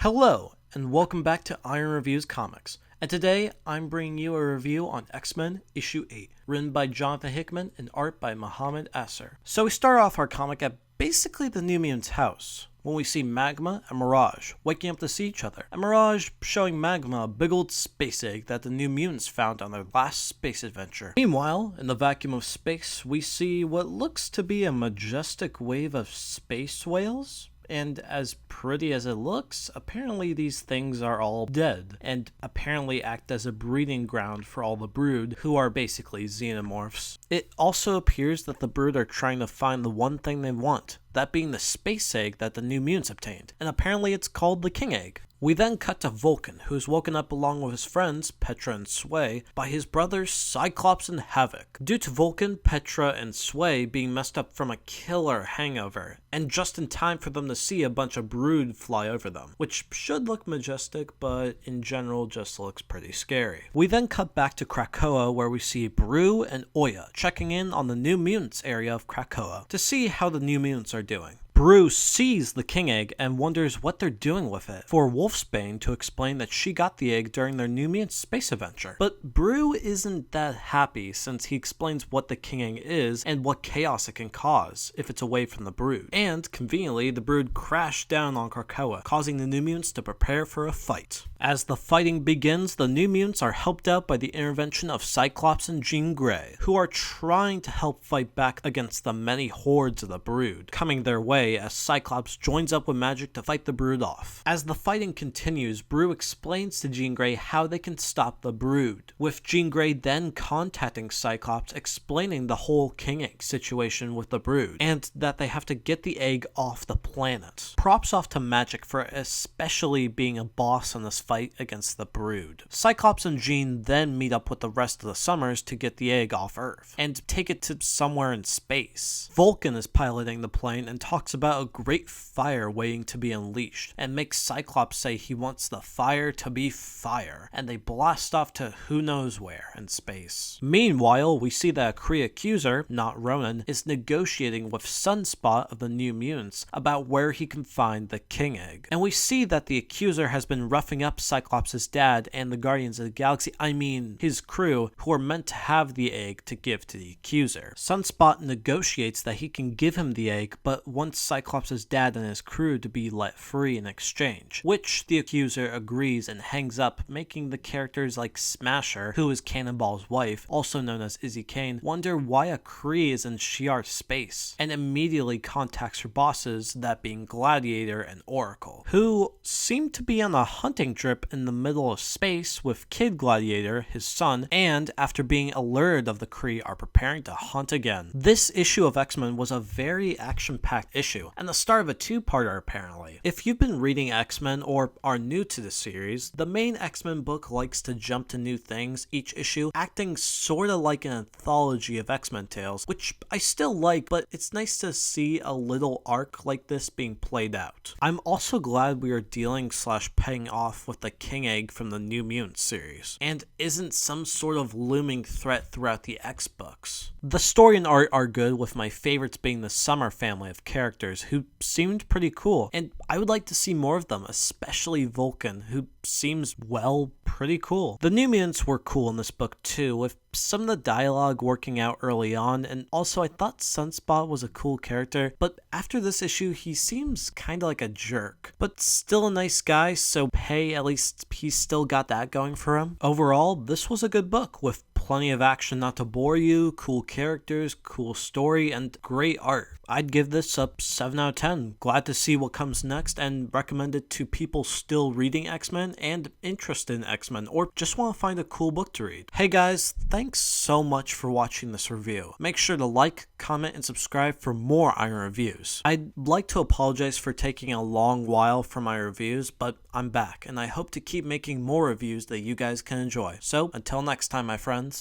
Hello, and welcome back to Iron Reviews Comics. And today, I'm bringing you a review on X-Men Issue 8, written by Jonathan Hickman and art by Mohammed Asser. So we start off our comic at basically the New Mutants' house, when we see Magma and Mirage waking up to see each other, and Mirage showing Magma a big old space egg that the New Mutants found on their last space adventure. Meanwhile, in the vacuum of space, we see what looks to be a majestic wave of space whales. And as pretty as it looks, apparently these things are all dead, and apparently act as a breeding ground for all the Brood, who are basically xenomorphs. It also appears that the Brood are trying to find the one thing they want, that being the space egg that the New Mutants obtained, and apparently it's called the King Egg. We then cut to Vulcan, who's woken up along with his friends, Petra and Sway, by his brothers Cyclops and Havoc. Due to Vulcan, Petra, and Sway being messed up from a killer hangover, and just in time for them to see a bunch of Brood fly over them, which should look majestic, but in general just looks pretty scary. We then cut back to Krakoa, where we see Broo and Oya checking in on the New Mutants area of Krakoa to see how the New Mutants are doing. Broo sees the King Egg and wonders what they're doing with it, for Wolfsbane to explain that she got the egg during their New Mutants space adventure. But Broo isn't that happy since he explains what the King Egg is and what chaos it can cause if it's away from the Brood. And, conveniently, the Brood crash down on Krakoa, causing the New Mutants to prepare for a fight. As the fighting begins, the New Mutants are helped out by the intervention of Cyclops and Jean Grey, who are trying to help fight back against the many hordes of the Brood coming their way as Cyclops joins up with Magik to fight the Brood off. As the fighting continues, Broo explains to Jean Grey how they can stop the Brood, with Jean Grey then contacting Cyclops explaining the whole King Egg situation with the Brood, and that they have to get the egg off the planet. Props off to Magik for especially being a boss in this fight against the Brood. Cyclops and Jean then meet up with the rest of the Summers to get the egg off Earth, and take it to somewhere in space. Vulcan is piloting the plane and talks about a great fire waiting to be unleashed, and makes Cyclops say he wants the fire to be fire, and they blast off to who knows where in space. Meanwhile, we see that a Kree accuser, not Ronan, is negotiating with Sunspot of the New Mutants about where he can find the King Egg. And we see that the accuser has been roughing up Cyclops' dad and the Guardians of the Galaxy, I mean his crew, who are meant to have the egg to give to the accuser. Sunspot negotiates that he can give him the egg, but wants Cyclops' dad and his crew to be let free in exchange, which the accuser agrees and hangs up, making the characters like Smasher, who is Cannonball's wife, also known as Izzy Kane, wonder why a Kree is in Shi'ar space, and immediately contacts her bosses, that being Gladiator and Oracle, who seem to be on a hunting trip in the middle of space with Kid Gladiator, his son, and after being alerted of the Kree are preparing to hunt again. This issue of X-Men was a very action-packed issue, and the start of a two-parter apparently. If you've been reading X-Men or are new to the series, the main X-Men book likes to jump to new things each issue, acting sorta like an anthology of X-Men tales, which I still like, but it's nice to see a little arc like this being played out. I'm also glad we are dealing / paying off with the King Egg from the New Mutants series, and isn't some sort of looming threat throughout the X books. The story and art are good, with my favorites being the Summer family of characters who seemed pretty cool, and I would like to see more of them, especially Vulcan, who seems, well, pretty cool. The New Mutants were cool in this book too, with some of the dialogue working out early on, and also I thought Sunspot was a cool character, but after this issue he seems kinda like a jerk, but still a nice guy, so hey, at least he's still got that going for him. Overall, this was a good book, with plenty of action not to bore you, cool characters, cool story, and great art. I'd give this a 7 out of 10. Glad to see what comes next, and recommend it to people still reading X-Men and interested in X-Men, or just want to find a cool book to read. Hey guys, thanks so much for watching this review. Make sure to like, comment, and subscribe for more Iron Reviews. I'd like to apologize for taking a long while for my reviews, but I'm back, and I hope to keep making more reviews that you guys can enjoy. So, until next time, my friends,